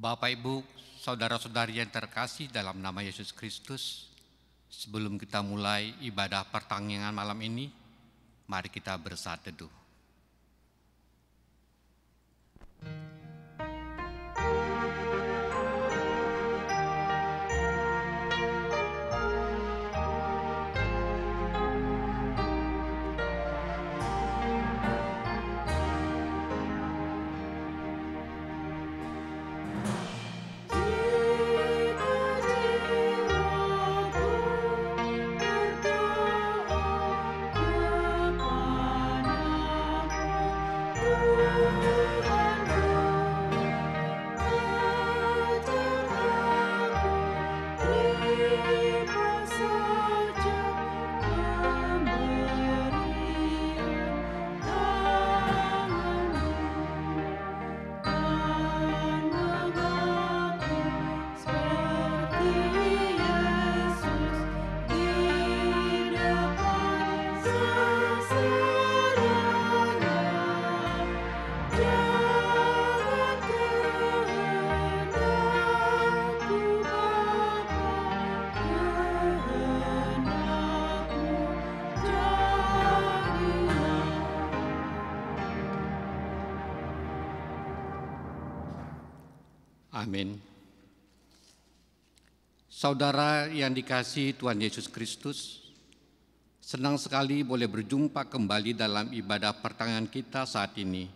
Bapak, Ibu, saudara-saudari yang terkasih dalam nama Yesus Kristus, sebelum kita mulai ibadah pertanggungan malam ini, mari kita bersaat teduh. Amin. Saudara yang dikasihi Tuhan Yesus Kristus, senang sekali boleh berjumpa kembali dalam ibadah pertanggungan kita saat ini.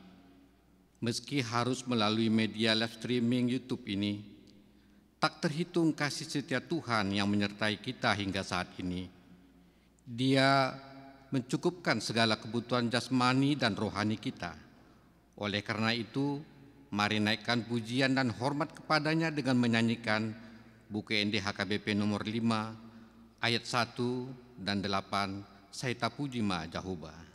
Meski harus melalui media live streaming YouTube ini, tak terhitung kasih setia Tuhan yang menyertai kita hingga saat ini. Dia mencukupkan segala kebutuhan jasmani dan rohani kita. Oleh karena itu, mari naikkan pujian dan hormat kepadanya dengan menyanyikan buku ND HKBP nomor 5 ayat 1 dan 8, Saita Puji Ma Jehovah.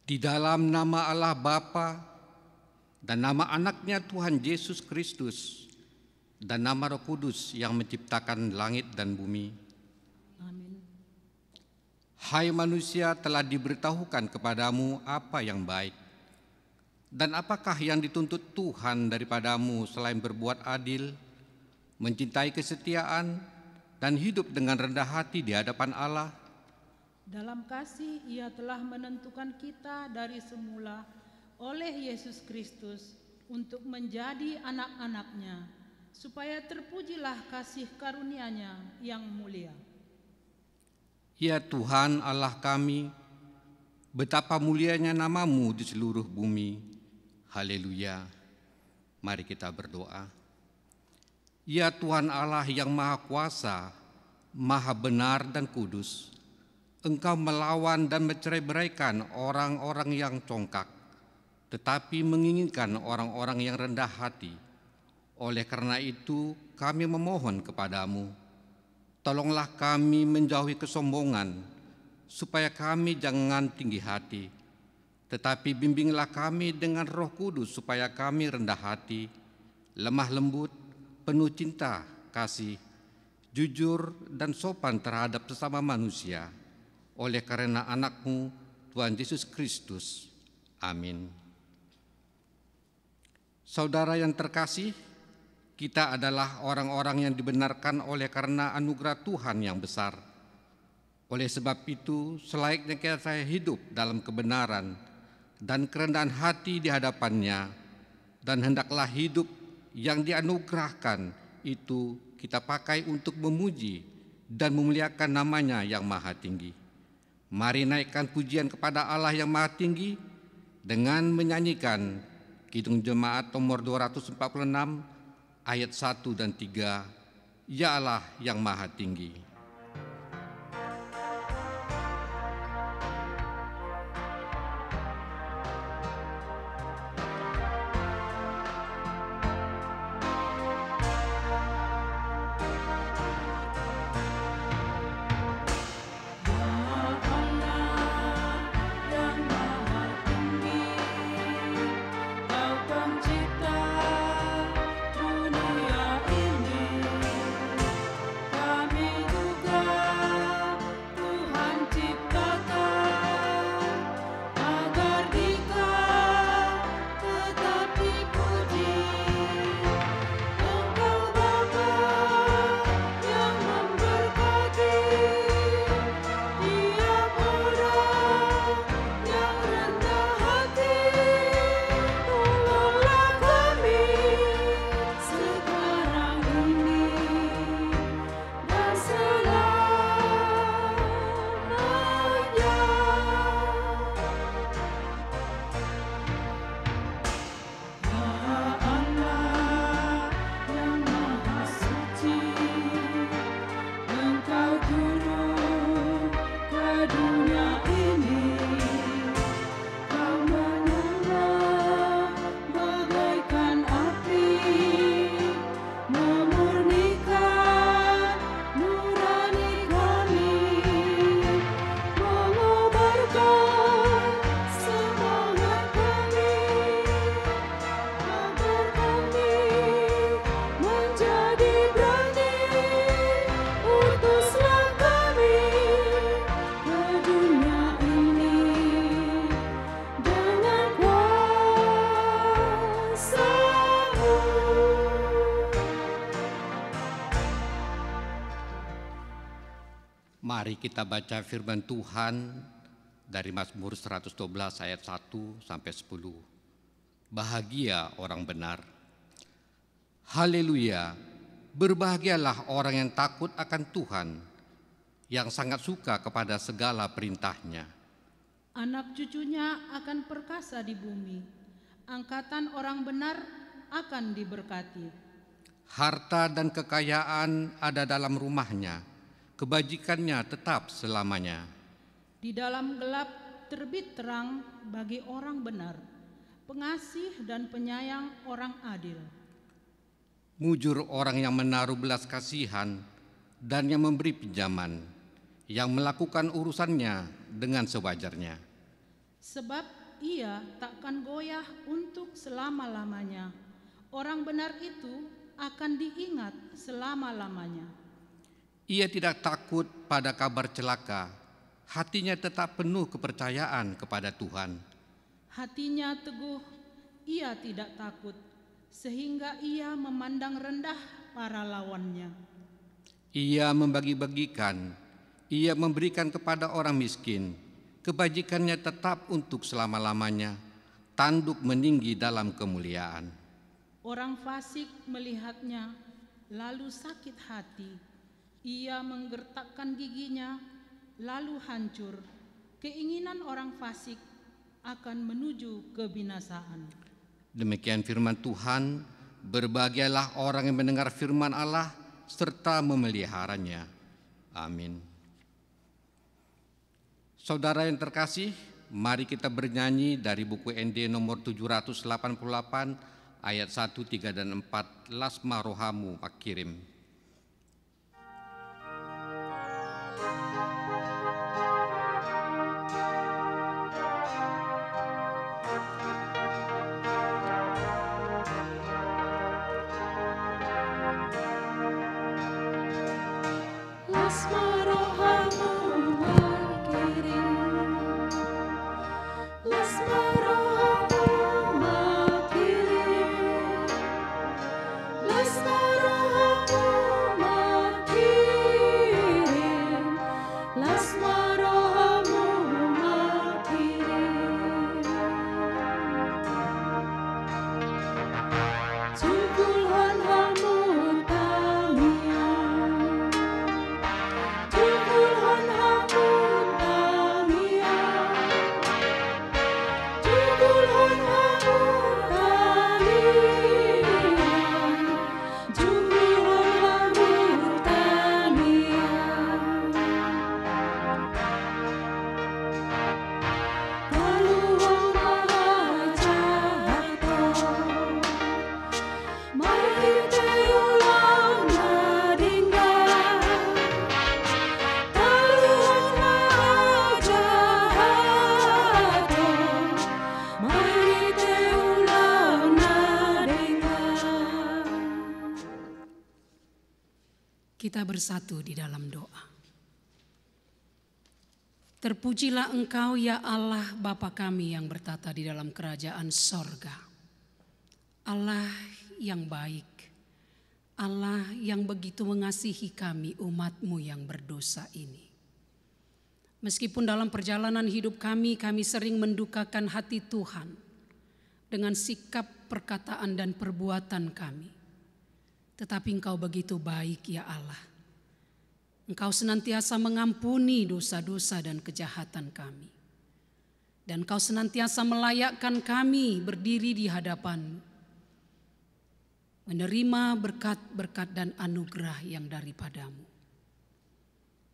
Di dalam nama Allah Bapa dan nama anaknya Tuhan Yesus Kristus dan nama Roh Kudus yang menciptakan langit dan bumi. Amin. Hai manusia, telah diberitahukan kepadamu apa yang baik. Dan apakah yang dituntut Tuhan daripadamu selain berbuat adil, mencintai kesetiaan, dan hidup dengan rendah hati di hadapan Allah? Dalam kasih Ia telah menentukan kita dari semula oleh Yesus Kristus untuk menjadi anak-anak-Nya, supaya terpujilah kasih karunia-Nya yang mulia. Ya Tuhan Allah kami, betapa mulianya nama-Mu di seluruh bumi. Haleluya. Mari kita berdoa. Ya Tuhan Allah yang Maha Kuasa, Maha Benar dan Kudus, Engkau melawan dan mencerai-beraikan orang-orang yang congkak, tetapi menginginkan orang-orang yang rendah hati. Oleh karena itu, kami memohon kepadamu, tolonglah kami menjauhi kesombongan, supaya kami jangan tinggi hati, Tetapi bimbinglah kami dengan Roh Kudus supaya kami rendah hati, lemah lembut, penuh cinta, kasih, jujur dan sopan terhadap sesama manusia, oleh karena Anak-Mu, Tuhan Yesus Kristus. Amin. Saudara yang terkasih, kita adalah orang-orang yang dibenarkan oleh karena anugerah Tuhan yang besar. Oleh sebab itu, selayaknya kita hidup dalam kebenaran dan kerendahan hati di hadapan-Nya, dan hendaklah hidup yang dianugerahkan itu kita pakai untuk memuji dan memuliakan nama-Nya yang maha tinggi. Mari naikkan pujian kepada Allah yang maha tinggi dengan menyanyikan Kidung Jemaat nomor 246 ayat 1 dan 3, Ya Allah yang maha tinggi. Mari kita baca firman Tuhan dari Mazmur 112 ayat 1 sampai 10. Bahagia orang benar. Haleluya, berbahagialah orang yang takut akan Tuhan, yang sangat suka kepada segala perintah-Nya. Anak cucunya akan perkasa di bumi, angkatan orang benar akan diberkati. Harta dan kekayaan ada dalam rumahnya, kebajikannya tetap selamanya. Di dalam gelap terbit terang bagi orang benar, pengasih dan penyayang orang adil. Mujur orang yang menaruh belas kasihan dan yang memberi pinjaman, yang melakukan urusannya dengan sewajarnya. Sebab ia takkan goyah untuk selama-lamanya. Orang benar itu akan diingat selama-lamanya. Ia tidak takut pada kabar celaka, hatinya tetap penuh kepercayaan kepada Tuhan. Hatinya teguh, ia tidak takut, sehingga ia memandang rendah para lawannya. Ia membagi-bagikan, ia memberikan kepada orang miskin, kebajikannya tetap untuk selama-lamanya, tanduk meninggi dalam kemuliaan. Orang fasik melihatnya, lalu sakit hati. Ia menggertakkan giginya, lalu hancur. Keinginan orang fasik akan menuju kebinasaan. Demikian firman Tuhan. Berbahagialah orang yang mendengar firman Allah serta memeliharanya. Amin. Saudara yang terkasih, mari kita bernyanyi dari buku ND nomor 788 ayat 1, 3, dan 4, Lasma Rohamu Makirim. Kita bersatu di dalam doa. Terpujilah Engkau ya Allah Bapa kami yang bertata di dalam kerajaan sorga. Allah yang baik, Allah yang begitu mengasihi kami umat-Mu yang berdosa ini. Meskipun dalam perjalanan hidup kami sering mendukakan hati Tuhan dengan sikap, perkataan dan perbuatan kami. Tetapi Engkau begitu baik ya Allah. Engkau senantiasa mengampuni dosa-dosa dan kejahatan kami. Dan Engkau senantiasa melayakkan kami berdiri di hadapan-Mu, menerima berkat-berkat dan anugerah yang daripada-Mu.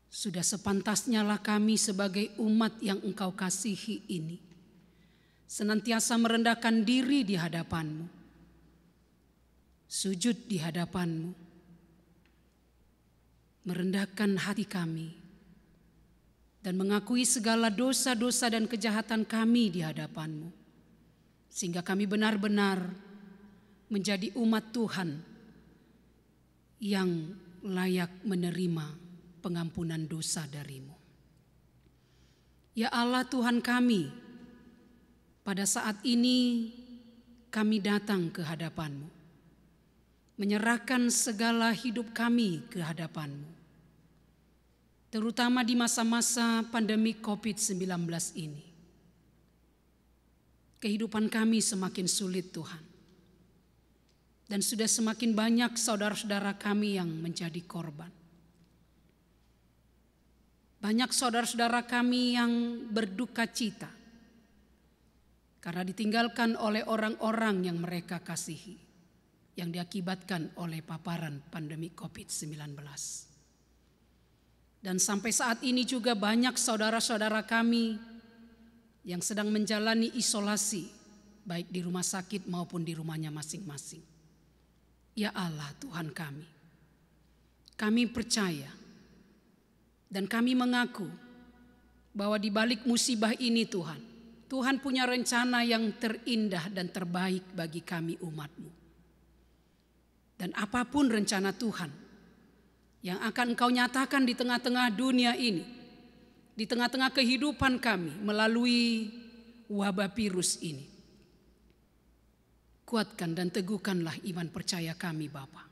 Sudah sepantasnya lah kami sebagai umat yang Engkau kasihi ini senantiasa merendahkan diri di hadapan-Mu, sujud di hadapan-Mu, merendahkan hati kami, dan mengakui segala dosa-dosa dan kejahatan kami di hadapan-Mu, sehingga kami benar-benar menjadi umat Tuhan yang layak menerima pengampunan dosa dari-Mu. Ya Allah Tuhan kami, pada saat ini kami datang ke hadapan-Mu, menyerahkan segala hidup kami ke hadapan-Mu. Terutama di masa-masa pandemi COVID-19 ini. Kehidupan kami semakin sulit Tuhan. Dan sudah semakin banyak saudara-saudara kami yang menjadi korban. Banyak saudara-saudara kami yang berduka cita karena ditinggalkan oleh orang-orang yang mereka kasihi, yang diakibatkan oleh paparan pandemi COVID-19. Dan sampai saat ini juga banyak saudara-saudara kami yang sedang menjalani isolasi, baik di rumah sakit maupun di rumahnya masing-masing. Ya Allah Tuhan kami percaya dan kami mengaku bahwa di balik musibah ini Tuhan punya rencana yang terindah dan terbaik bagi kami umat-Mu. Dan apapun rencana Tuhan yang akan Engkau nyatakan di tengah-tengah dunia ini, di tengah-tengah kehidupan kami melalui wabah virus ini, kuatkan dan teguhkanlah iman percaya kami Bapa.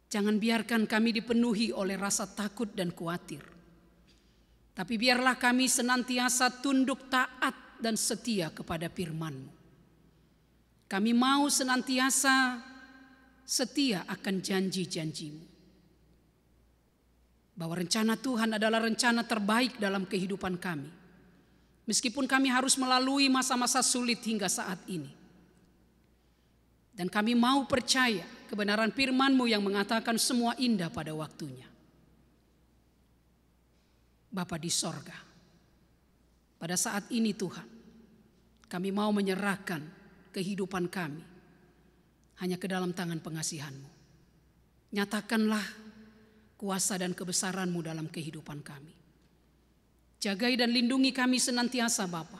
Jangan biarkan kami dipenuhi oleh rasa takut dan khawatir. Tapi biarlah kami senantiasa tunduk taat dan setia kepada firman-Mu. Kami mau senantiasa setia akan janji-janji-Mu. Bahwa rencana Tuhan adalah rencana terbaik dalam kehidupan kami. Meskipun kami harus melalui masa-masa sulit hingga saat ini. Dan kami mau percaya kebenaran firman-Mu yang mengatakan semua indah pada waktunya. Bapa di sorga, pada saat ini Tuhan, kami mau menyerahkan kehidupan kami hanya ke dalam tangan pengasihan-Mu. Nyatakanlah kuasa dan kebesaran-Mu dalam kehidupan kami. Jagai dan lindungi kami senantiasa Bapa,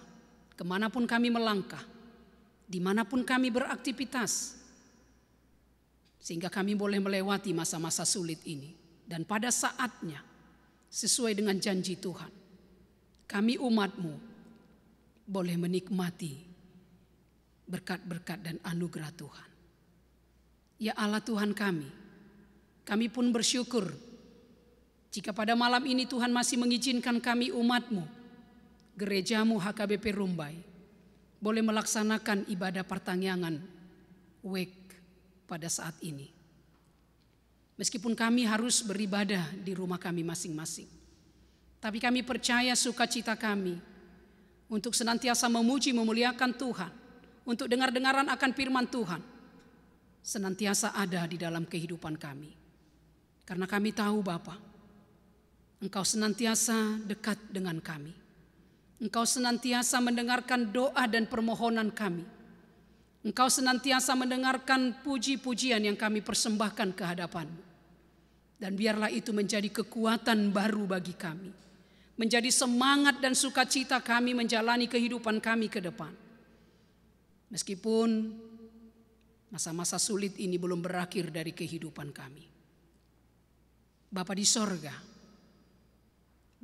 kemanapun kami melangkah, dimanapun kami beraktivitas, sehingga kami boleh melewati masa-masa sulit ini Dan pada saatnya, sesuai dengan janji Tuhan, kami umat-Mu boleh menikmati berkat-berkat dan anugerah Tuhan. Ya Allah Tuhan kami pun bersyukur jika pada malam ini Tuhan masih mengizinkan kami umat-Mu, gereja-Mu HKBP Rumbai, boleh melaksanakan ibadah pertangyangan WEK pada saat ini. Meskipun kami harus beribadah di rumah kami masing-masing, tapi kami percaya sukacita kami untuk senantiasa memuji memuliakan Tuhan, untuk dengar-dengaran akan firman Tuhan, senantiasa ada di dalam kehidupan kami. Karena kami tahu Bapa, Engkau senantiasa dekat dengan kami. Engkau senantiasa mendengarkan doa dan permohonan kami. Engkau senantiasa mendengarkan puji-pujian yang kami persembahkan ke hadapan-Mu. Dan biarlah itu menjadi kekuatan baru bagi kami, menjadi semangat dan sukacita kami menjalani kehidupan kami ke depan. Meskipun masa-masa sulit ini belum berakhir dari kehidupan kami. Bapa di sorga,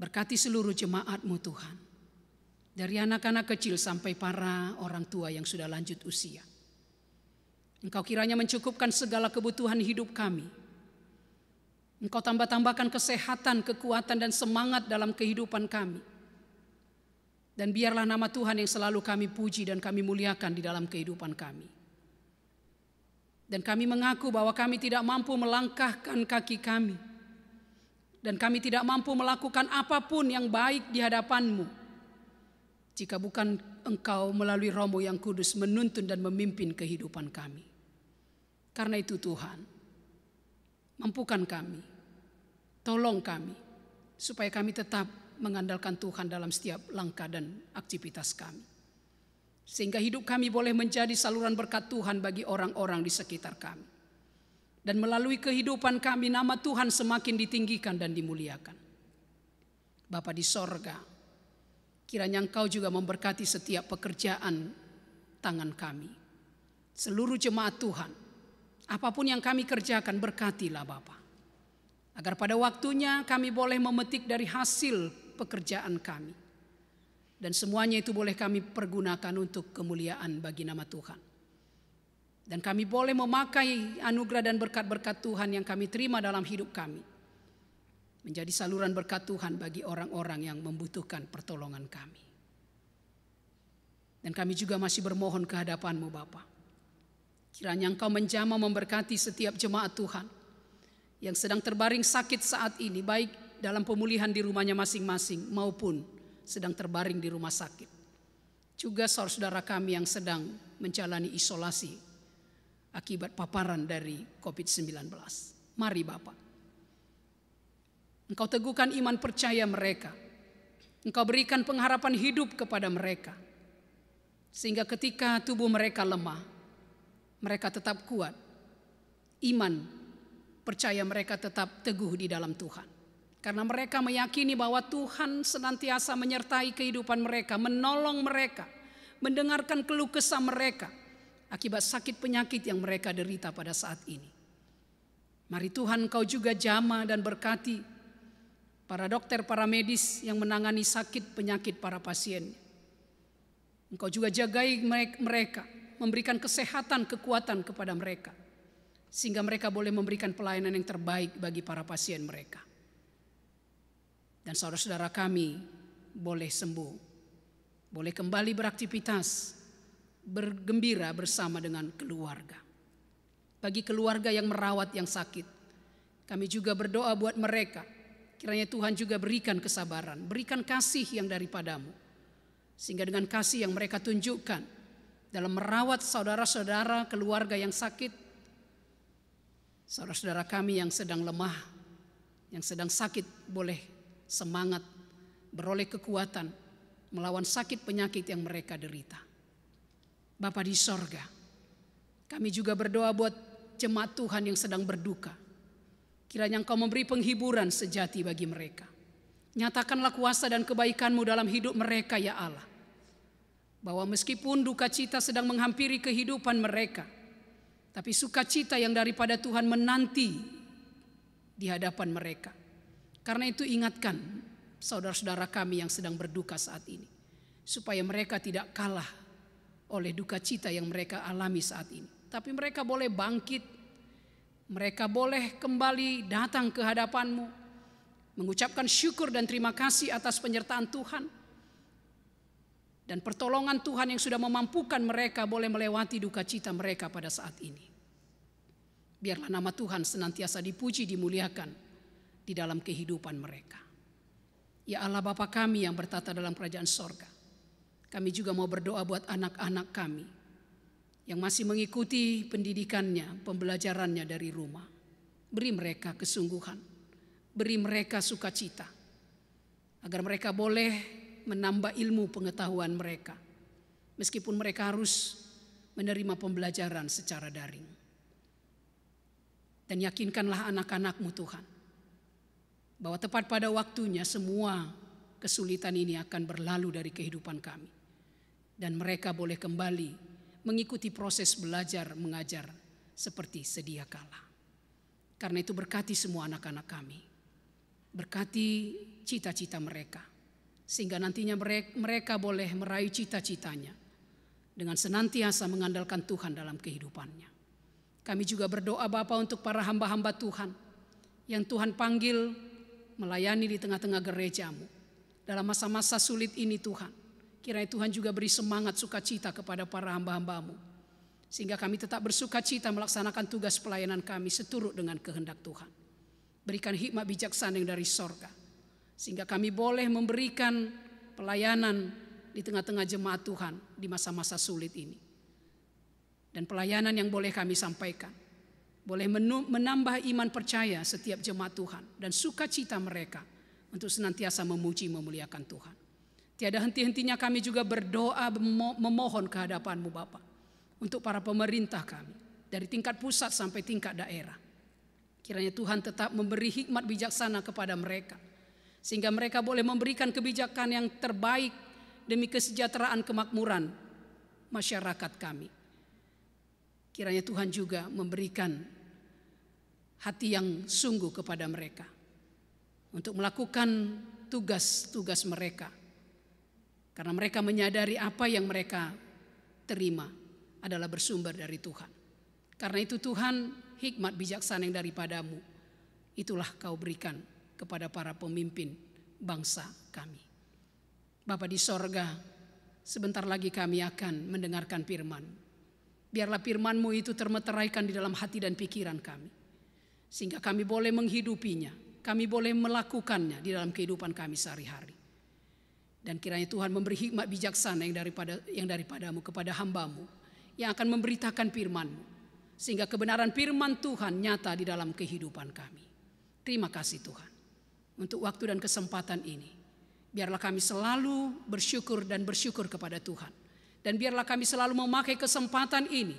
berkati seluruh jemaat-Mu Tuhan, dari anak-anak kecil sampai para orang tua yang sudah lanjut usia. Engkau kiranya mencukupkan segala kebutuhan hidup kami. Engkau tambah-tambahkan kesehatan, kekuatan dan semangat dalam kehidupan kami. Dan biarlah nama Tuhan yang selalu kami puji dan kami muliakan di dalam kehidupan kami. Dan kami mengaku bahwa kami tidak mampu melangkahkan kaki kami. Dan kami tidak mampu melakukan apapun yang baik di hadapan-Mu, jika bukan Engkau melalui Roh-Mu yang kudus menuntun dan memimpin kehidupan kami. Karena itu Tuhan, mampukan kami, tolong kami, supaya kami tetap mengandalkan Tuhan dalam setiap langkah dan aktivitas kami. Sehingga hidup kami boleh menjadi saluran berkat Tuhan bagi orang-orang di sekitar kami. Dan melalui kehidupan kami nama Tuhan semakin ditinggikan dan dimuliakan. Bapa di sorga, kiranya Engkau juga memberkati setiap pekerjaan tangan kami. Seluruh jemaat Tuhan, apapun yang kami kerjakan berkatilah Bapa. Agar pada waktunya kami boleh memetik dari hasil pekerjaan kami. Dan semuanya itu boleh kami pergunakan untuk kemuliaan bagi nama Tuhan. Dan kami boleh memakai anugerah dan berkat-berkat Tuhan yang kami terima dalam hidup kami, menjadi saluran berkat Tuhan bagi orang-orang yang membutuhkan pertolongan kami. Dan kami juga masih bermohon ke hadapan-Mu Bapa. Kiranya Engkau menjamah memberkati setiap jemaat Tuhan yang sedang terbaring sakit saat ini, baik dalam pemulihan di rumahnya masing-masing maupun sedang terbaring di rumah sakit. Juga saudara-saudara kami yang sedang menjalani isolasi akibat paparan dari COVID-19. Mari Bapa, Engkau teguhkan iman percaya mereka. Engkau berikan pengharapan hidup kepada mereka. Sehingga ketika tubuh mereka lemah, mereka tetap kuat. Iman percaya mereka tetap teguh di dalam Tuhan. Karena mereka meyakini bahwa Tuhan senantiasa menyertai kehidupan mereka, menolong mereka, mendengarkan keluh kesah mereka akibat sakit penyakit yang mereka derita pada saat ini. Mari Tuhan Engkau juga jamah dan berkati para dokter, para medis yang menangani sakit penyakit para pasien. Engkau juga jagai mereka, memberikan kesehatan, kekuatan kepada mereka, sehingga mereka boleh memberikan pelayanan yang terbaik bagi para pasien mereka. Dan saudara-saudara kami boleh sembuh, boleh kembali beraktivitas, bergembira bersama dengan keluarga. Bagi keluarga yang merawat yang sakit, kami juga berdoa buat mereka. Kiranya Tuhan juga berikan kesabaran, berikan kasih yang daripada-Mu. Sehingga dengan kasih yang mereka tunjukkan dalam merawat saudara-saudara keluarga yang sakit, saudara-saudara kami yang sedang lemah, yang sedang sakit boleh semangat, beroleh kekuatan melawan sakit penyakit yang mereka derita. Bapa di sorga, kami juga berdoa buat jemaat Tuhan yang sedang berduka. Kiranya Engkau memberi penghiburan sejati bagi mereka. Nyatakanlah kuasa dan kebaikan-Mu dalam hidup mereka ya Allah. Bahwa meskipun duka cita sedang menghampiri kehidupan mereka, tapi sukacita yang daripada Tuhan menanti di hadapan mereka. Karena itu ingatkan saudara-saudara kami yang sedang berduka saat ini, supaya mereka tidak kalah oleh duka cita yang mereka alami saat ini. Tapi mereka boleh bangkit, mereka boleh kembali datang ke hadapan-Mu, mengucapkan syukur dan terima kasih atas penyertaan Tuhan dan pertolongan Tuhan yang sudah memampukan mereka boleh melewati duka cita mereka pada saat ini. Biarlah nama Tuhan senantiasa dipuji, dimuliakan di dalam kehidupan mereka. Ya Allah Bapa kami yang bertata dalam kerajaan sorga, kami juga mau berdoa buat anak-anak kami yang masih mengikuti pendidikannya, pembelajarannya dari rumah. Beri mereka kesungguhan, beri mereka sukacita, agar mereka boleh menambah ilmu pengetahuan mereka, meskipun mereka harus menerima pembelajaran secara daring. Dan yakinkanlah anak-anak-Mu Tuhan, bahwa tepat pada waktunya semua kesulitan ini akan berlalu dari kehidupan kami. Dan mereka boleh kembali mengikuti proses belajar mengajar seperti sedia kala. Karena itu berkati semua anak-anak kami. Berkati cita-cita mereka. Sehingga nantinya mereka boleh meraih cita-citanya dengan senantiasa mengandalkan Tuhan dalam kehidupannya. Kami juga berdoa Bapa untuk para hamba-hamba Tuhan yang Tuhan panggil melayani di tengah-tengah gereja-Mu. Dalam masa-masa sulit ini Tuhan, kiranya Tuhan juga beri semangat sukacita kepada para hamba-hamba-Mu, sehingga kami tetap bersukacita melaksanakan tugas pelayanan kami seturut dengan kehendak Tuhan. Berikan hikmat bijaksana yang dari sorga, sehingga kami boleh memberikan pelayanan di tengah-tengah jemaat Tuhan di masa-masa sulit ini. Dan pelayanan yang boleh kami sampaikan boleh menambah iman percaya setiap jemaat Tuhan dan sukacita mereka untuk senantiasa memuji memuliakan Tuhan. Tiada henti-hentinya kami juga berdoa memohon ke hadapan-Mu Bapa untuk para pemerintah kami dari tingkat pusat sampai tingkat daerah. Kiranya Tuhan tetap memberi hikmat bijaksana kepada mereka, sehingga mereka boleh memberikan kebijakan yang terbaik demi kesejahteraan kemakmuran masyarakat kami. Kiranya Tuhan juga memberikan hati yang sungguh kepada mereka untuk melakukan tugas-tugas mereka. Karena mereka menyadari apa yang mereka terima adalah bersumber dari Tuhan. Karena itu Tuhan, hikmat bijaksana yang daripada-Mu itulah Kau berikan kepada para pemimpin bangsa kami. Bapa di sorga, sebentar lagi kami akan mendengarkan firman. Biarlah firman-Mu itu termeteraikan di dalam hati dan pikiran kami, sehingga kami boleh menghidupinya, kami boleh melakukannya di dalam kehidupan kami sehari-hari. Dan kiranya Tuhan memberi hikmat bijaksana yang daripada-Mu kepada hamba-Mu yang akan memberitakan firman-Mu, sehingga kebenaran firman Tuhan nyata di dalam kehidupan kami. Terima kasih Tuhan untuk waktu dan kesempatan ini. Biarlah kami selalu bersyukur dan bersyukur kepada Tuhan. Dan biarlah kami selalu memakai kesempatan ini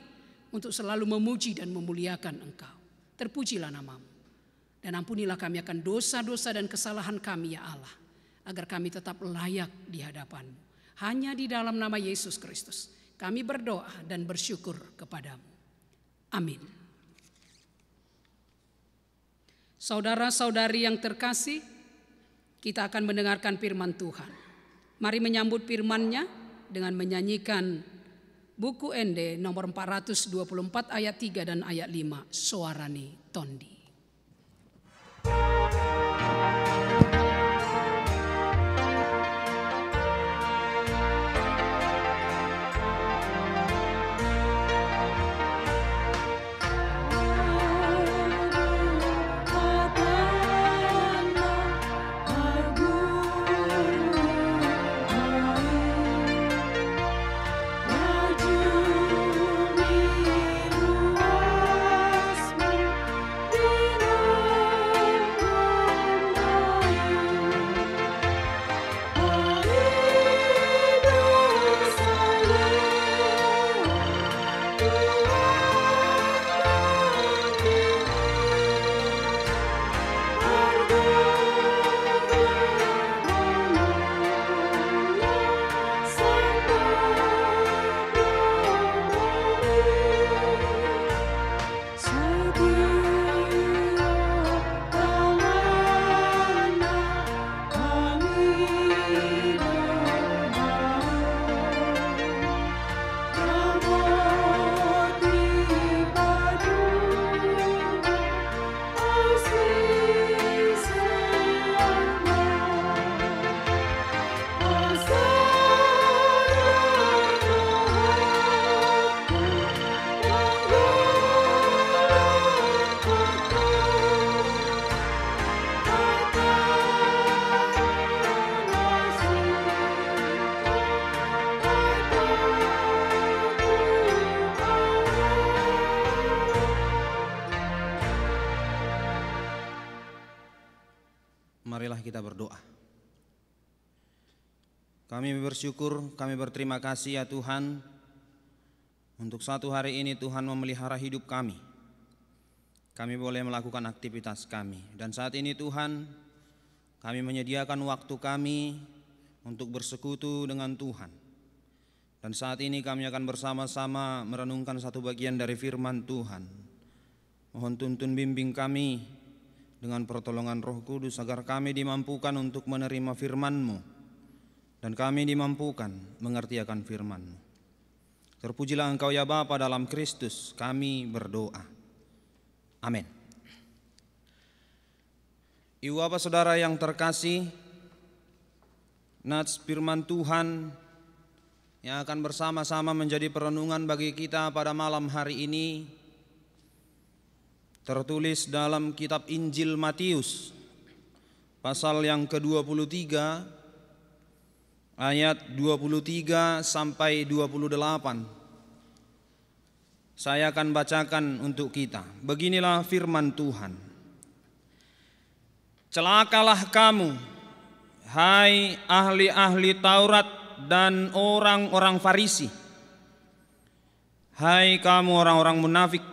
untuk selalu memuji dan memuliakan Engkau. Terpujilah nama-Mu. Dan ampunilah kami akan dosa-dosa dan kesalahan kami ya Allah, agar kami tetap layak di hadapan-Mu. Hanya di dalam nama Yesus Kristus kami berdoa dan bersyukur kepada-Mu. Amin. Saudara-saudari yang terkasih, kita akan mendengarkan firman Tuhan. Mari menyambut firman-Nya dengan menyanyikan buku Ende nomor 424 ayat 3 dan ayat 5, Soarani Tondi. Di Marilah kita berdoa. Kami bersyukur, kami berterima kasih ya Tuhan, untuk satu hari ini Tuhan memelihara hidup kami. Kami boleh melakukan aktivitas kami. Dan saat ini Tuhan, kami menyediakan waktu kami untuk bersekutu dengan Tuhan. Dan saat ini kami akan bersama-sama merenungkan satu bagian dari firman Tuhan. Mohon tuntun bimbing kami dengan pertolongan Roh Kudus agar kami dimampukan untuk menerima firman-Mu dan kami dimampukan mengerti akan firman-Mu. Terpujilah Engkau ya Bapa dalam Kristus kami berdoa. Amin. Ibu Bapak Saudara yang terkasih, nats firman Tuhan yang akan bersama-sama menjadi perenungan bagi kita pada malam hari ini tertulis dalam kitab Injil Matius pasal yang ke-23 ayat 23 sampai 28. Saya akan bacakan untuk kita. Beginilah firman Tuhan. Celakalah kamu, hai ahli-ahli Taurat dan orang-orang Farisi. Hai kamu orang-orang munafik,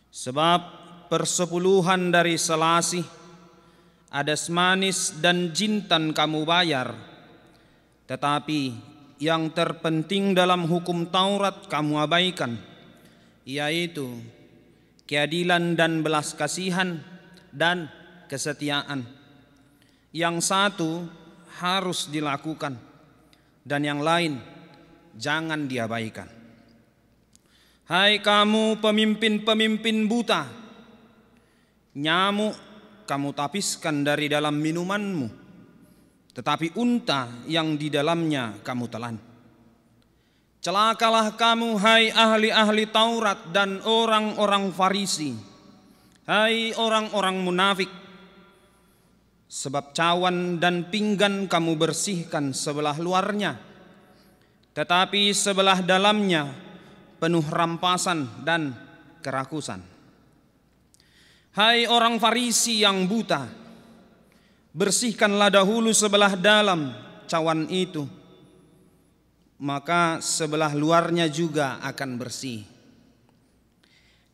sebab persepuluhan dari selasih, adas manis dan jintan kamu bayar, tetapi yang terpenting dalam hukum Taurat kamu abaikan, yaitu keadilan dan belas kasihan dan kesetiaan. Yang satu harus dilakukan dan yang lain jangan diabaikan. Hai kamu pemimpin-pemimpin buta, nyamuk kamu tapiskan dari dalam minumanmu, tetapi unta yang di dalamnya kamu telan. Celakalah kamu, hai ahli-ahli Taurat dan orang-orang Farisi, hai orang-orang munafik, sebab cawan dan pinggan kamu bersihkan sebelah luarnya, tetapi sebelah dalamnya penuh rampasan dan kerakusan. Hai orang Farisi yang buta, bersihkanlah dahulu sebelah dalam cawan itu, maka sebelah luarnya juga akan bersih.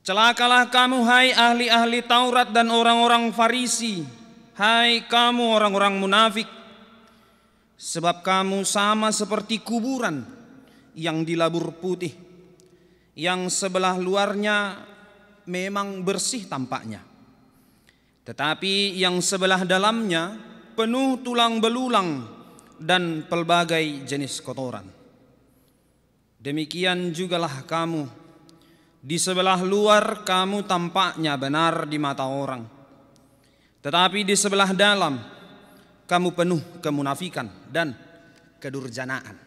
Celakalah kamu, hai ahli-ahli Taurat dan orang-orang Farisi, hai kamu orang-orang munafik, sebab kamu sama seperti kuburan yang dilabur putih, yang sebelah luarnya memang bersih tampaknya, tetapi yang sebelah dalamnya penuh tulang belulang dan pelbagai jenis kotoran. Demikian jugalah kamu, di sebelah luar kamu tampaknya benar di mata orang, tetapi di sebelah dalam kamu penuh kemunafikan dan kedurjanaan.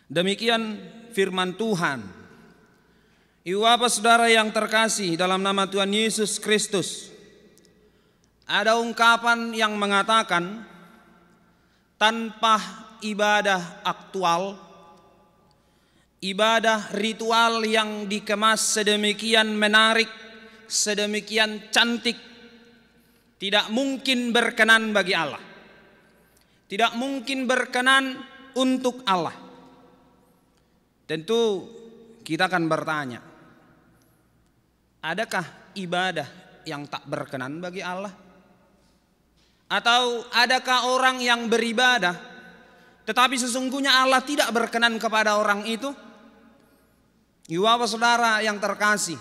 Demikian firman Tuhan. Ibu bapak saudara yang terkasih dalam nama Tuhan Yesus Kristus, ada ungkapan yang mengatakan tanpa ibadah aktual, ibadah ritual yang dikemas sedemikian menarik, sedemikian cantik, tidak mungkin berkenan bagi Allah, tidak mungkin berkenan untuk Allah. Tentu kita akan bertanya, adakah ibadah yang tak berkenan bagi Allah? Atau adakah orang yang beribadah tetapi sesungguhnya Allah tidak berkenan kepada orang itu? Ibu bapak saudara yang terkasih,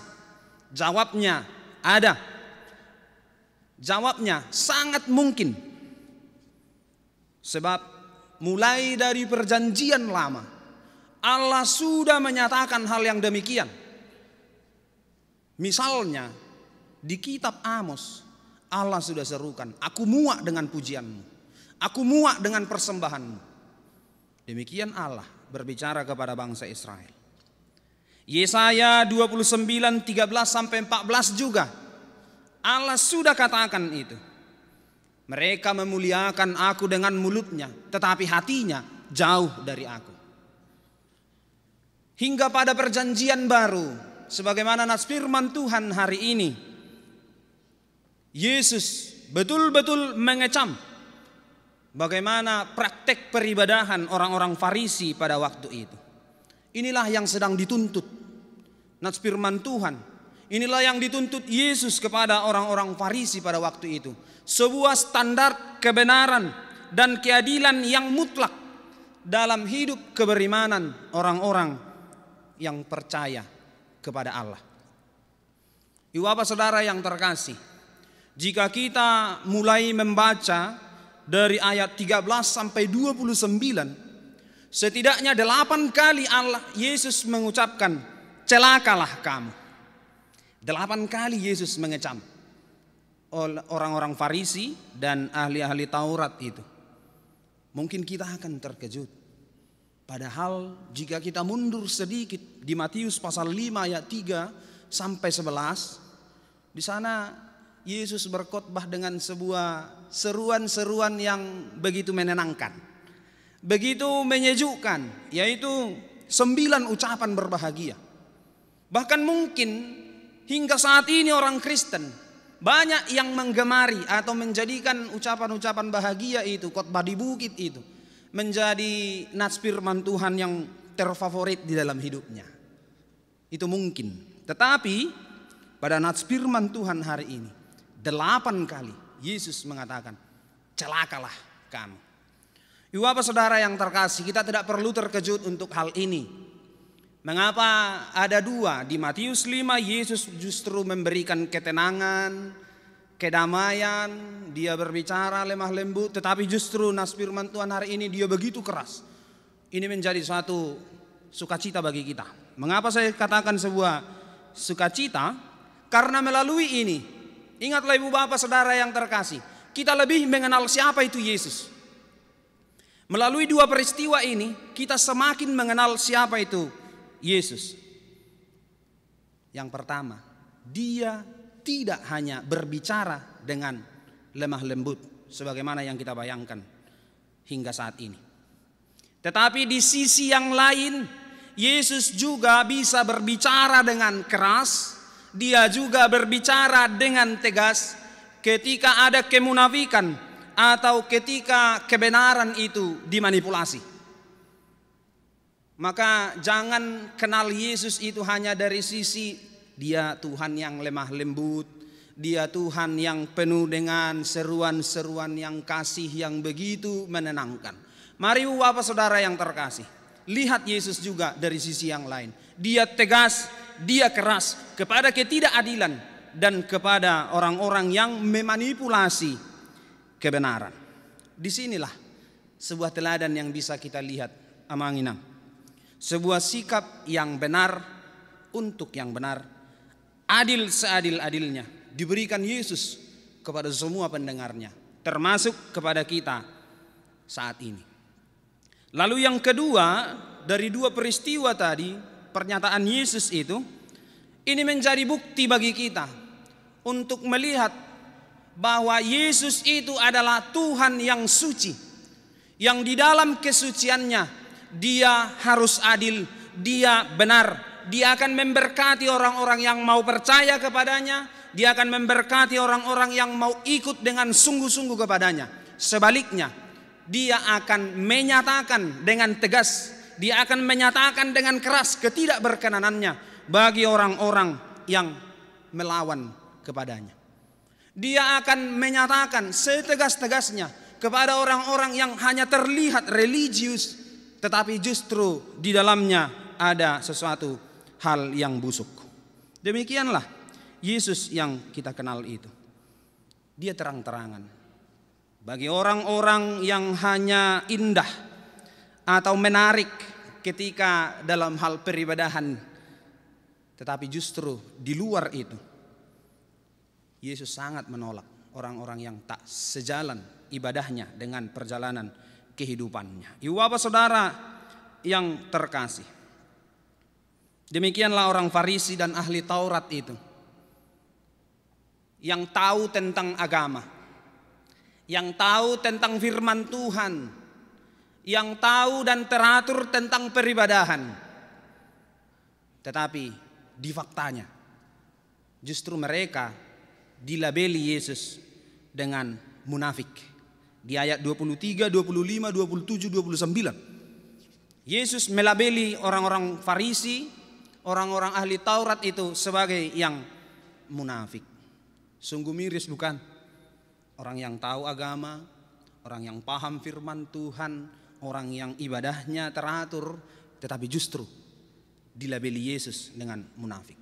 jawabnya ada. Jawabnya sangat mungkin. Sebab mulai dari perjanjian lama Allah sudah menyatakan hal yang demikian. Misalnya di kitab Amos, Allah sudah serukan, aku muak dengan pujianmu, aku muak dengan persembahanmu. Demikian Allah berbicara kepada bangsa Israel. Yesaya 29:13-14 juga Allah sudah katakan itu. Mereka memuliakan aku dengan mulutnya, tetapi hatinya jauh dari aku. Hingga pada perjanjian baru, sebagaimana nas firman Tuhan hari ini, Yesus betul-betul mengecam bagaimana praktek peribadahan orang-orang Farisi pada waktu itu. Inilah yang sedang dituntut nats firman Tuhan. Inilah yang dituntut Yesus kepada orang-orang Farisi pada waktu itu. Sebuah standar kebenaran dan keadilan yang mutlak dalam hidup keberimanan orang-orang yang percaya kepada Allah. Ibu bapak saudara yang terkasih, jika kita mulai membaca dari ayat 13 sampai 29, setidaknya 8 kali Yesus mengucapkan celakalah kamu. 8 kali Yesus mengecam orang-orang Farisi dan ahli-ahli Taurat itu. Mungkin kita akan terkejut. Padahal jika kita mundur sedikit di Matius pasal 5 ayat 3 sampai 11, di sana Yesus berkhotbah dengan sebuah seruan-seruan yang begitu menenangkan, begitu menyejukkan, yaitu 9 ucapan berbahagia. Bahkan mungkin hingga saat ini orang Kristen banyak yang menggemari atau menjadikan ucapan-ucapan bahagia itu, khotbah di bukit itu, menjadi nats firman Tuhan yang terfavorit di dalam hidupnya. Itu mungkin. Tetapi pada nats firman Tuhan hari ini 8 kali Yesus mengatakan celakalah kamu. Ibu bapak saudara yang terkasih, kita tidak perlu terkejut untuk hal ini. Mengapa ada 2 di Matius 5 Yesus justru memberikan ketenangan, kedamaian, dia berbicara lemah lembut, tetapi justru nats firman Tuhan hari ini dia begitu keras. Ini menjadi suatu sukacita bagi kita. Mengapa saya katakan sebuah sukacita? Karena melalui ini, ingatlah ibu bapak saudara yang terkasih, kita lebih mengenal siapa itu Yesus. Melalui 2 peristiwa ini, kita semakin mengenal siapa itu Yesus. Yang pertama, dia tidak hanya berbicara dengan lemah lembut sebagaimana yang kita bayangkan hingga saat ini. Tetapi di sisi yang lain, Yesus juga bisa berbicara dengan keras. Dia juga berbicara dengan tegas ketika ada kemunafikan atau ketika kebenaran itu dimanipulasi. Maka jangan kenal Yesus itu hanya dari sisi dia Tuhan yang lemah lembut, dia Tuhan yang penuh dengan seruan-seruan yang kasih yang begitu menenangkan. Mari bapak saudara yang terkasih, lihat Yesus juga dari sisi yang lain. Dia tegas, dia keras kepada ketidakadilan dan kepada orang-orang yang memanipulasi kebenaran. Disinilah sebuah teladan yang bisa kita lihat amanginam. Sebuah sikap yang benar untuk yang benar, adil seadil-adilnya, diberikan Yesus kepada semua pendengarnya, termasuk kepada kita saat ini. Lalu yang kedua, dari 2 peristiwa tadi, pernyataan Yesus itu, ini menjadi bukti bagi kita untuk melihat bahwa Yesus itu adalah Tuhan yang suci, yang di dalam kesuciannya dia harus adil, dia benar. Dia akan memberkati orang-orang yang mau percaya kepadanya. Dia akan memberkati orang-orang yang mau ikut dengan sungguh-sungguh kepadanya. Sebaliknya, dia akan menyatakan dengan tegas, dia akan menyatakan dengan keras ketidakberkenanannya bagi orang-orang yang melawan kepadanya. Dia akan menyatakan setegas-tegasnya kepada orang-orang yang hanya terlihat religius, tetapi justru di dalamnya ada sesuatu hal yang busuk. Demikianlah Yesus yang kita kenal itu. Dia terang-terangan. Bagi orang-orang yang hanya indah atau menarik ketika dalam hal peribadahan, tetapi justru di luar itu, Yesus sangat menolak orang-orang yang tak sejalan ibadahnya dengan perjalanan kehidupannya. Ibu bapak saudara yang terkasih, demikianlah orang Farisi dan ahli Taurat itu, yang tahu tentang agama, yang tahu tentang firman Tuhan, yang tahu dan teratur tentang peribadahan. Tetapi di faktanya justru mereka dilabeli Yesus dengan munafik. Di ayat 23, 25, 27, 29. Yesus melabeli orang-orang Farisi, orang-orang ahli Taurat itu sebagai yang munafik. Sungguh miris bukan? Orang yang tahu agama, orang yang paham firman Tuhan, orang yang ibadahnya teratur, tetapi justru dilabeli Yesus dengan munafik.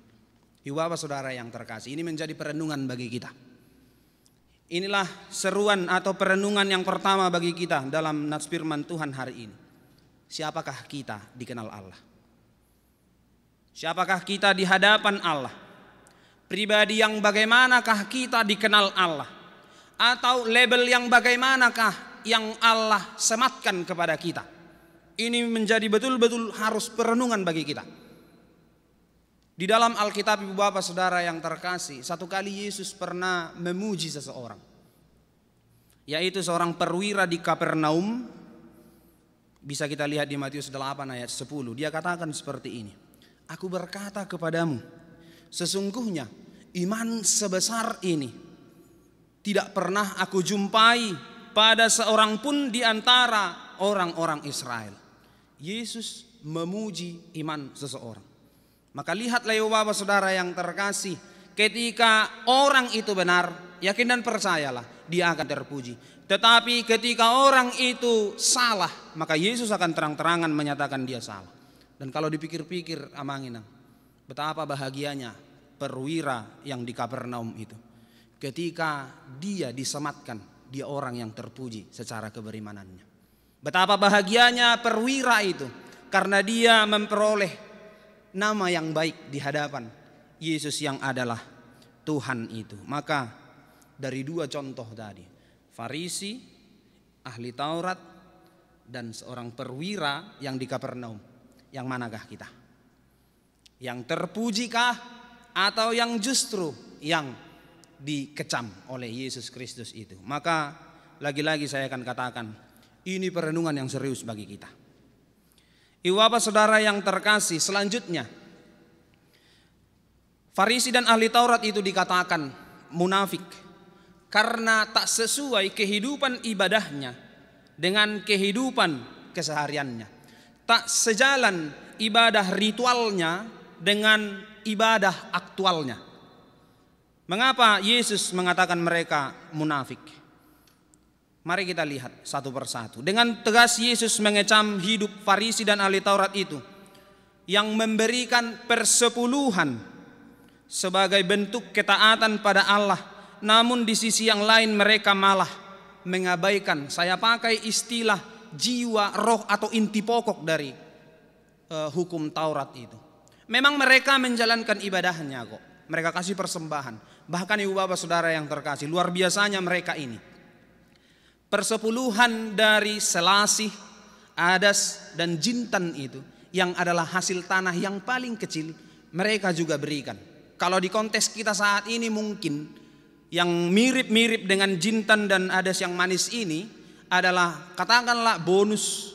Ibu bapak saudara yang terkasih, ini menjadi perenungan bagi kita. Inilah seruan atau perenungan yang pertama bagi kita dalam nats firman Tuhan hari ini. Siapakah kita dikenal Allah? Siapakah kita di hadapan Allah? Pribadi yang bagaimanakah kita dikenal Allah? Atau label yang bagaimanakah yang Allah sematkan kepada kita? Ini menjadi betul-betul harus perenungan bagi kita. Di dalam Alkitab ibu bapak saudara yang terkasih, satu kali Yesus pernah memuji seseorang, yaitu seorang perwira di Kapernaum. Bisa kita lihat di Matius 8 ayat 10. Dia katakan seperti ini. Aku berkata kepadamu, sesungguhnya iman sebesar ini tidak pernah aku jumpai pada seorang pun di antara orang-orang Israel. Yesus memuji iman seseorang. Maka lihatlah ibu bapak saudara yang terkasih, ketika orang itu benar, yakin dan percayalah dia akan terpuji. Tetapi ketika orang itu salah, maka Yesus akan terang-terangan menyatakan dia salah. Dan kalau dipikir-pikir amanginang, betapa bahagianya perwira yang di Kapernaum itu. Ketika dia disematkan, dia orang yang terpuji secara keberimanannya. Betapa bahagianya perwira itu, karena dia memperoleh nama yang baik di hadapan Yesus yang adalah Tuhan itu. Maka dari dua contoh tadi, Farisi, ahli Taurat, dan seorang perwira yang di Kapernaum, yang manakah kita? Yang terpujikah atau yang justru yang dikecam oleh Yesus Kristus itu? Maka lagi-lagi saya akan katakan, ini perenungan yang serius bagi kita. Ibu bapak saudara yang terkasih, selanjutnya Farisi dan ahli Taurat itu dikatakan munafik karena tak sesuai kehidupan ibadahnya dengan kehidupan kesehariannya. Tak sejalan ibadah ritualnya dengan ibadah aktualnya. Mengapa Yesus mengatakan mereka munafik? Mari kita lihat satu persatu. Dengan tegas Yesus mengecam hidup Farisi dan ahli Taurat itu yang memberikan persepuluhan sebagai bentuk ketaatan pada Allah. Namun di sisi yang lain mereka malah mengabaikan, saya pakai istilah jiwa, roh atau inti pokok dari hukum Taurat itu. Memang mereka menjalankan ibadahnya kok. Mereka kasih persembahan. Bahkan ibu bapak saudara yang terkasih, luar biasanya mereka ini. Persepuluhan dari selasih, adas, dan jintan itu yang adalah hasil tanah yang paling kecil mereka juga berikan. Kalau di konteks kita saat ini mungkin yang mirip-mirip dengan jintan dan adas yang manis ini adalah katakanlah bonus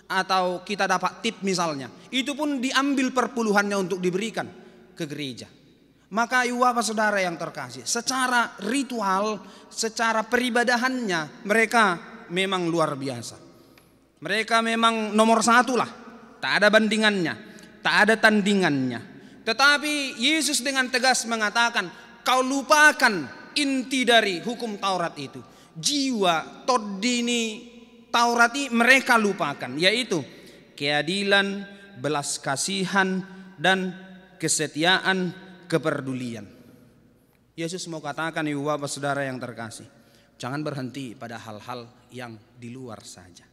atau kita dapat tip misalnya. Itu pun diambil perpuluhannya untuk diberikan ke gereja. Maka ibu bapak saudara yang terkasih, secara ritual, secara peribadahannya mereka memang luar biasa. Mereka memang nomor satu lah, tak ada bandingannya, tak ada tandingannya. Tetapi Yesus dengan tegas mengatakan, kau lupakan inti dari hukum Taurat itu. Jiwa todini Taurati mereka lupakan, yaitu keadilan, belas kasihan, dan kesetiaan, kepedulian. Yesus mau katakan ibu bapak saudara yang terkasih, jangan berhenti pada hal-hal yang di luar saja,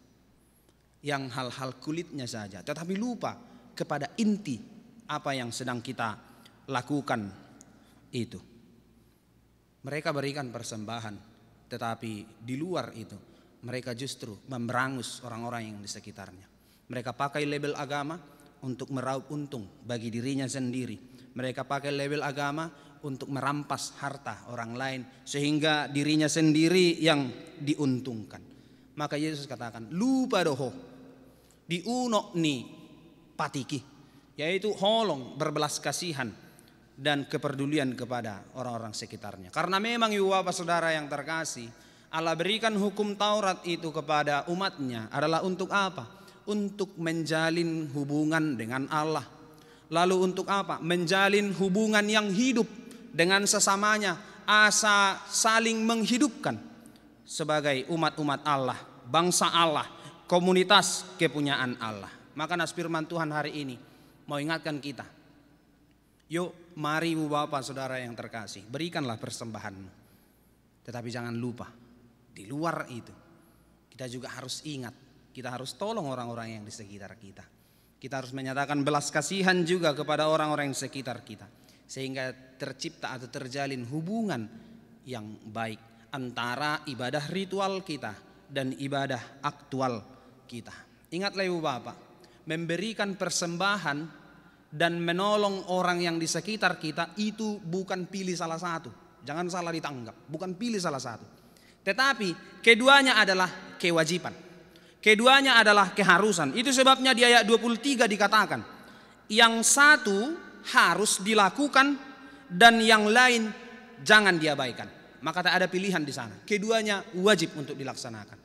yang hal-hal kulitnya saja, tetapi lupa kepada inti apa yang sedang kita lakukan itu. Mereka berikan persembahan, tetapi di luar itu mereka justru memberangus orang-orang yang di sekitarnya. Mereka pakai label agama untuk meraup untung bagi dirinya sendiri. Mereka pakai label agama untuk merampas harta orang lain sehingga dirinya sendiri yang diuntungkan. Maka Yesus katakan, lupa doho diunok ni patiki, yaitu holong berbelas kasihan dan kepedulian kepada orang-orang sekitarnya. Karena memang ibu bapak saudara yang terkasih, Allah berikan hukum Taurat itu kepada umatnya adalah untuk apa? Untuk menjalin hubungan dengan Allah. Lalu untuk apa? Menjalin hubungan yang hidup dengan sesamanya, asa saling menghidupkan sebagai umat-umat Allah, bangsa Allah, komunitas kepunyaan Allah. Maka nas firman Tuhan hari ini mau ingatkan kita, yuk mari ibu bapak saudara yang terkasih, berikanlah persembahanmu. Tetapi jangan lupa, di luar itu kita juga harus ingat, kita harus tolong orang-orang yang di sekitar kita. Kita harus menyatakan belas kasihan juga kepada orang-orang yang di sekitar kita, sehingga tercipta atau terjalin hubungan yang baik antara ibadah ritual kita dan ibadah aktual kita. Ingatlah ibu bapak, memberikan persembahan dan menolong orang yang di sekitar kita itu bukan pilih salah satu. Jangan salah ditanggap, bukan pilih salah satu. Tetapi keduanya adalah kewajiban. Keduanya adalah keharusan. Itu sebabnya di ayat 23 dikatakan, yang satu harus dilakukan dan yang lain jangan diabaikan. Maka tak ada pilihan di sana. Keduanya wajib untuk dilaksanakan.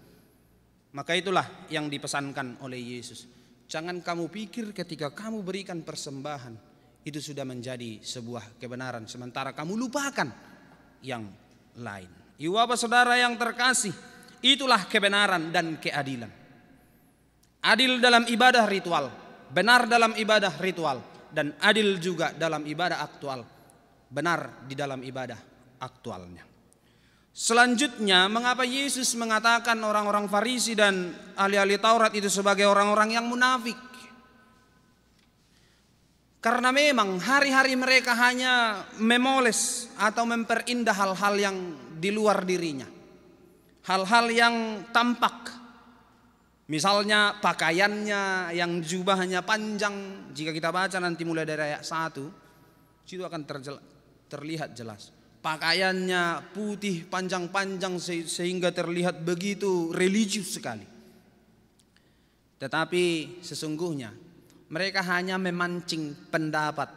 Maka itulah yang dipesankan oleh Yesus. Jangan kamu pikir ketika kamu berikan persembahan itu sudah menjadi sebuah kebenaran, sementara kamu lupakan yang lain. Ibu bapak saudara yang terkasih, itulah kebenaran dan keadilan. Adil dalam ibadah ritual, benar dalam ibadah ritual, dan adil juga dalam ibadah aktual, benar di dalam ibadah aktualnya. Selanjutnya, mengapa Yesus mengatakan orang-orang Farisi dan ahli-ahli Taurat itu sebagai orang-orang yang munafik? Karena memang hari-hari mereka hanya memoles atau memperindah hal-hal yang di luar dirinya. Hal-hal yang tampak. Misalnya pakaiannya yang jubahnya panjang. Jika kita baca nanti mulai dari ayat 1, itu akan terlihat jelas. Pakaiannya putih panjang-panjang sehingga terlihat begitu religius sekali. Tetapi sesungguhnya mereka hanya memancing pendapat.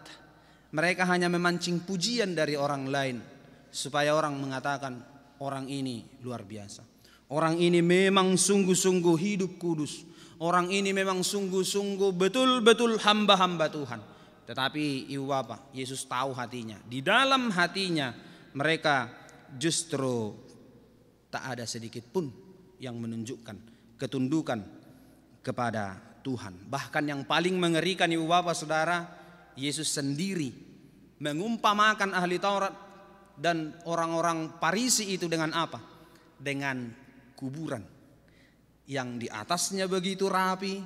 Mereka hanya memancing pujian dari orang lain, supaya orang mengatakan orang ini luar biasa. Orang ini memang sungguh-sungguh hidup kudus. Orang ini memang sungguh-sungguh betul-betul hamba-hamba Tuhan. Tetapi ibu bapak, Yesus tahu hatinya. Di dalam hatinya mereka justru tak ada sedikit pun yang menunjukkan ketundukan kepada Tuhan. Bahkan yang paling mengerikan ibu bapak saudara, Yesus sendiri mengumpamakan ahli Taurat dan orang-orang Farisi itu dengan apa? Dengan kuburan yang di atasnya begitu rapi,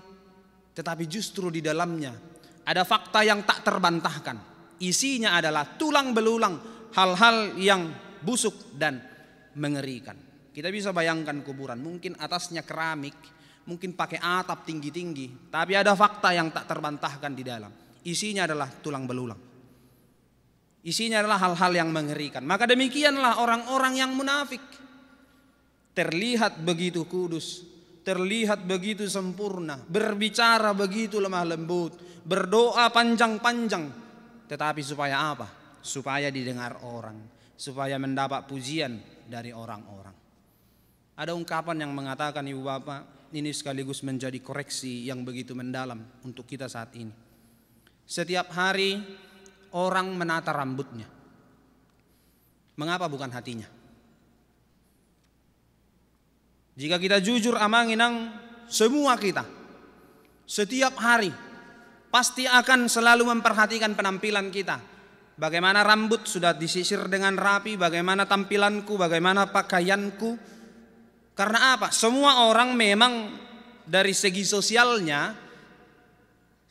tetapi justru di dalamnya ada fakta yang tak terbantahkan. Isinya adalah tulang belulang, hal-hal yang busuk dan mengerikan. Kita bisa bayangkan kuburan, mungkin atasnya keramik, mungkin pakai atap tinggi-tinggi, tapi ada fakta yang tak terbantahkan di dalam. Isinya adalah tulang belulang. Isinya adalah hal-hal yang mengerikan. Maka demikianlah orang-orang yang munafik. Terlihat begitu kudus, terlihat begitu sempurna, berbicara begitu lemah lembut, berdoa panjang-panjang, tetapi supaya apa? Supaya didengar orang, supaya mendapat pujian dari orang-orang. Ada ungkapan yang mengatakan ibu bapak, ini sekaligus menjadi koreksi yang begitu mendalam untuk kita saat ini. Setiap hari orang menata rambutnya. Mengapa bukan hatinya? Jika kita jujur amanginang, semua kita setiap hari pasti akan selalu memperhatikan penampilan kita. Bagaimana rambut sudah disisir dengan rapi, bagaimana tampilanku, bagaimana pakaianku. Karena apa? Semua orang memang dari segi sosialnya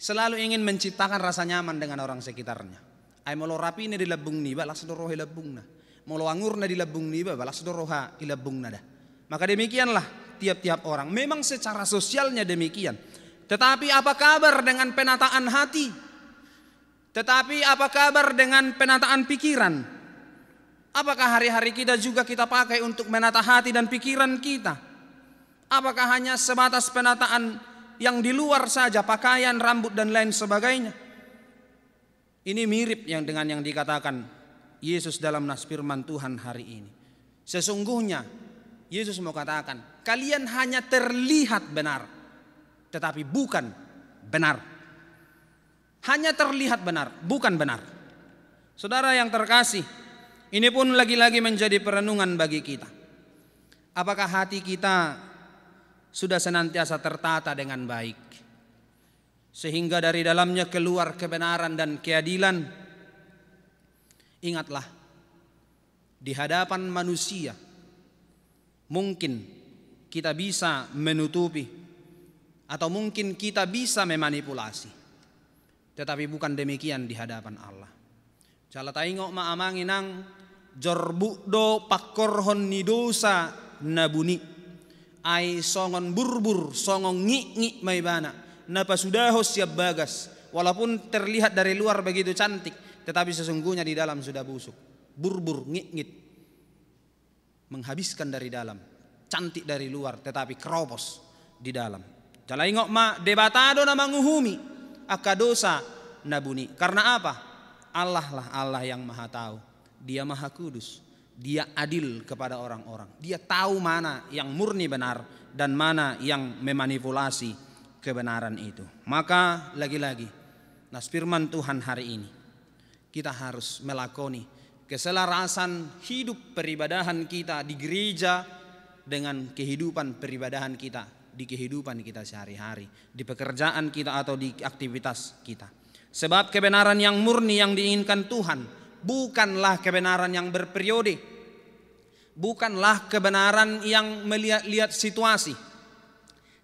selalu ingin menciptakan rasa nyaman dengan orang sekitarnya. Ay molo rapi ne di labung ni balas doroh ilabung na. Molo angur na di labung ni balas doroha ilabung na dah. Maka demikianlah tiap-tiap orang. Memang secara sosialnya demikian. Tetapi apa kabar dengan penataan hati? Tetapi apa kabar dengan penataan pikiran? Apakah hari-hari kita juga kita pakai untuk menata hati dan pikiran kita? Apakah hanya sebatas penataan yang di luar saja, pakaian, rambut dan lain sebagainya? Ini mirip dengan yang dikatakan Yesus dalam nas firman Tuhan hari ini. Sesungguhnya Yesus mau katakan, kalian hanya terlihat benar, tetapi bukan benar. Hanya terlihat benar, bukan benar. Saudara yang terkasih, ini pun lagi-lagi menjadi perenungan bagi kita. Apakah hati kita sudah senantiasa tertata dengan baik, sehingga dari dalamnya keluar kebenaran dan keadilan? Ingatlah, di hadapan manusia mungkin kita bisa menutupi atau mungkin kita bisa memanipulasi, tetapi bukan demikian di hadapan Allah. Jala taingok maamanginang jorbukdo pakorhon ni dosa nabuni ai songon burbur songong ngi may bana napasudahos siap bagas. Walaupun terlihat dari luar begitu cantik, tetapi sesungguhnya di dalam sudah busuk, burbur ngit-ngit, menghabiskan dari dalam, cantik dari luar tetapi keropos di dalam. Jalaingok ma debatado na manguhumi akadosa nabuni. Karena apa? Allah lah Allah yang maha tahu. Dia maha kudus, dia adil kepada orang-orang. Dia tahu mana yang murni benar dan mana yang memanipulasi kebenaran itu. Maka lagi-lagi nas firman Tuhan hari ini, kita harus melakoni keselarasan hidup peribadahan kita di gereja dengan kehidupan peribadahan kita di kehidupan kita sehari-hari, di pekerjaan kita atau di aktivitas kita. Sebab kebenaran yang murni yang diinginkan Tuhan bukanlah kebenaran yang berperiode, bukanlah kebenaran yang melihat situasi,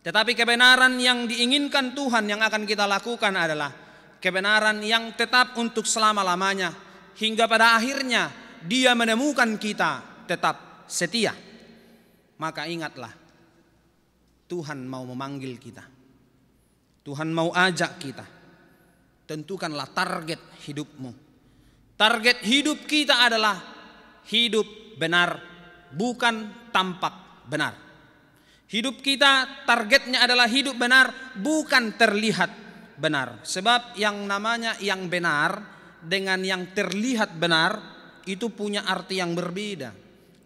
tetapi kebenaran yang diinginkan Tuhan yang akan kita lakukan adalah kebenaran yang tetap untuk selama-lamanya, hingga pada akhirnya dia menemukan kita tetap setia. Maka ingatlah, Tuhan mau memanggil kita, Tuhan mau ajak kita. Tentukanlah target hidupmu. Target hidup kita adalah hidup benar, bukan tampak benar. Hidup kita targetnya adalah hidup benar, bukan terlihat benar. Sebab yang namanya yang benar dengan yang terlihat benar itu punya arti yang berbeda,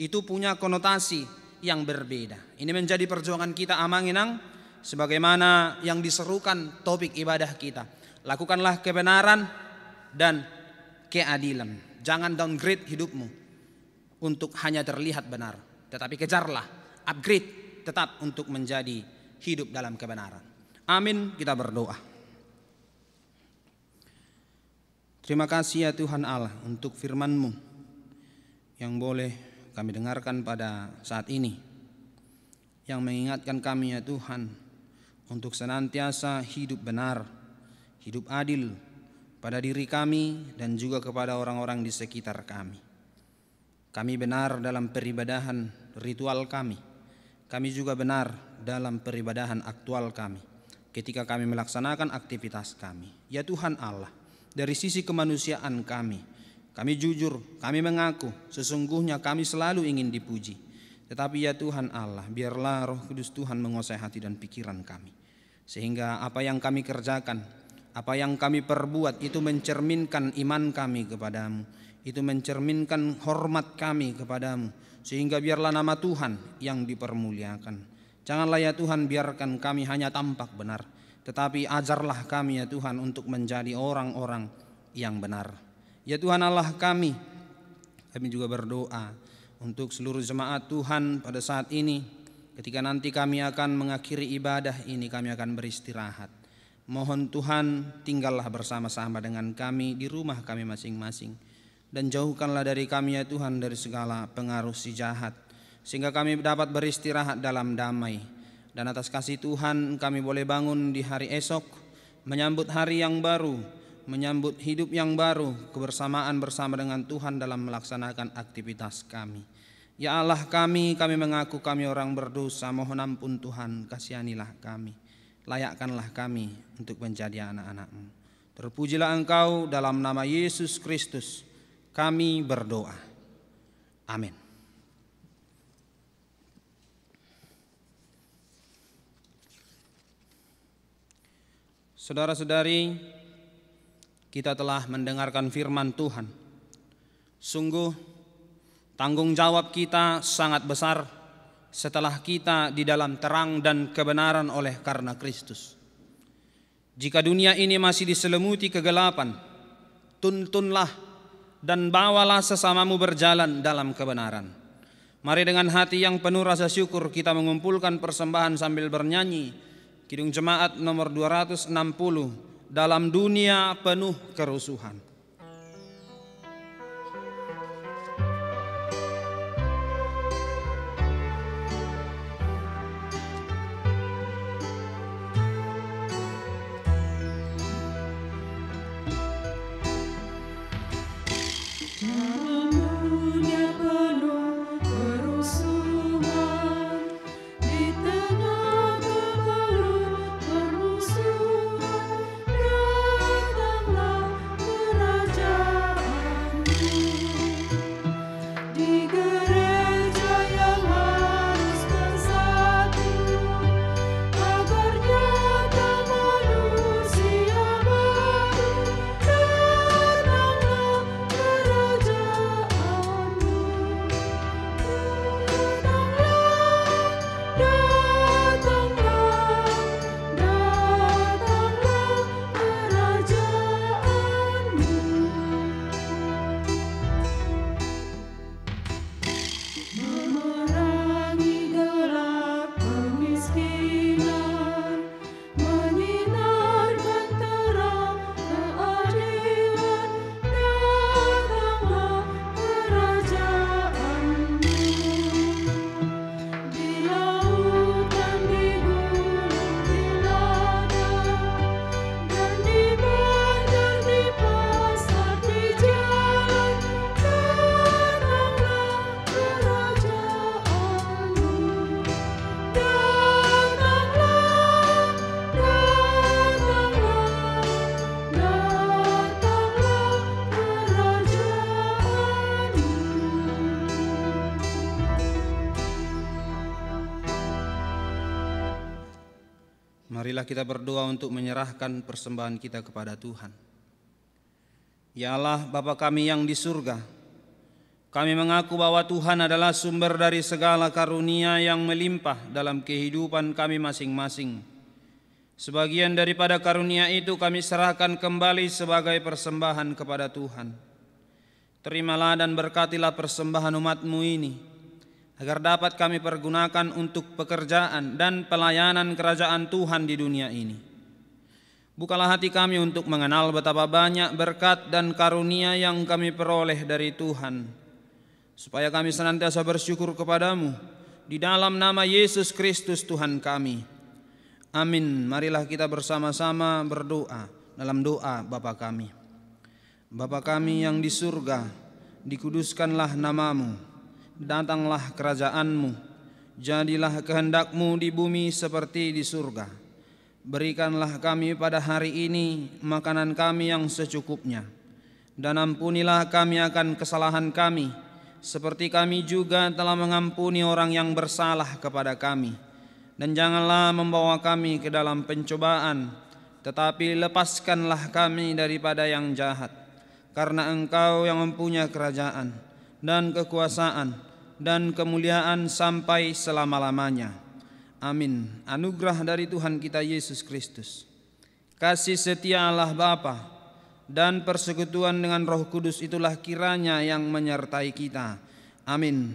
itu punya konotasi yang berbeda. Ini menjadi perjuangan kita amanginang, sebagaimana yang diserukan topik ibadah kita. Lakukanlah kebenaran dan keadilan. Jangan downgrade hidupmu untuk hanya terlihat benar, tetapi kejarlah upgrade tetap untuk menjadi hidup dalam kebenaran. Amin. Kita berdoa. Terima kasih ya Tuhan Allah untuk firman-Mu yang boleh kami dengarkan pada saat ini, yang mengingatkan kami ya Tuhan untuk senantiasa hidup benar, hidup adil pada diri kami dan juga kepada orang-orang di sekitar kami. Kami benar dalam peribadahan ritual kami. Kami juga benar dalam peribadahan aktual kami ketika kami melaksanakan aktivitas kami. Ya Tuhan Allah, dari sisi kemanusiaan kami jujur, kami mengaku sesungguhnya kami selalu ingin dipuji. Tetapi ya Tuhan Allah, biarlah Roh Kudus Tuhan menguasai hati dan pikiran kami, sehingga apa yang kami kerjakan, apa yang kami perbuat itu mencerminkan iman kami kepadamu, itu mencerminkan hormat kami kepadamu, sehingga biarlah nama Tuhan yang dipermuliakan. Janganlah ya Tuhan biarkan kami hanya tampak benar, tetapi ajarlah kami ya Tuhan untuk menjadi orang-orang yang benar. Ya Tuhan Allah kami juga berdoa untuk seluruh jemaat Tuhan pada saat ini, ketika nanti kami akan mengakhiri ibadah ini, kami akan beristirahat. Mohon Tuhan tinggallah bersama-sama dengan kami di rumah kami masing-masing, dan jauhkanlah dari kami ya Tuhan dari segala pengaruh si jahat, sehingga kami dapat beristirahat dalam damai. Dan atas kasih Tuhan kami boleh bangun di hari esok, menyambut hari yang baru, menyambut hidup yang baru, kebersamaan bersama dengan Tuhan dalam melaksanakan aktivitas kami. Ya Allah kami mengaku kami orang berdosa, mohon ampun Tuhan, kasihanilah kami, layakkanlah kami untuk menjadi anak-anak-Mu. Terpujilah Engkau, dalam nama Yesus Kristus kami berdoa. Amin. Saudara-saudari, kita telah mendengarkan firman Tuhan. Sungguh tanggung jawab kita sangat besar setelah kita di dalam terang dan kebenaran oleh karena Kristus. Jika dunia ini masih diselimuti kegelapan, tuntunlah dan bawalah sesamamu berjalan dalam kebenaran. Mari dengan hati yang penuh rasa syukur kita mengumpulkan persembahan sambil bernyanyi Kidung Jemaat nomor 260, dalam dunia penuh kerusuhan. Marilah kita berdoa untuk menyerahkan persembahan kita kepada Tuhan. Ya Allah, Bapa kami yang di surga, kami mengaku bahwa Tuhan adalah sumber dari segala karunia yang melimpah dalam kehidupan kami masing-masing. Sebagian daripada karunia itu kami serahkan kembali sebagai persembahan kepada Tuhan. Terimalah dan berkatilah persembahan umat-Mu ini, agar dapat kami pergunakan untuk pekerjaan dan pelayanan kerajaan Tuhan di dunia ini. Bukalah hati kami untuk mengenal betapa banyak berkat dan karunia yang kami peroleh dari Tuhan, supaya kami senantiasa bersyukur kepadamu di dalam nama Yesus Kristus Tuhan kami. Amin. Marilah kita bersama-sama berdoa dalam doa Bapa kami. Bapa kami yang di surga, dikuduskanlah namamu. Datanglah kerajaan-Mu, jadilah kehendak-Mu di bumi seperti di surga. Berikanlah kami pada hari ini makanan kami yang secukupnya, dan ampunilah kami akan kesalahan kami, seperti kami juga telah mengampuni orang yang bersalah kepada kami. Dan janganlah membawa kami ke dalam pencobaan, tetapi lepaskanlah kami daripada yang jahat, karena Engkau yang mempunyai kerajaan dan kekuasaan dan kemuliaan sampai selama-lamanya. Amin. Anugerah dari Tuhan kita Yesus Kristus, kasih setia Allah Bapa, dan persekutuan dengan Roh Kudus itulah kiranya yang menyertai kita. Amin.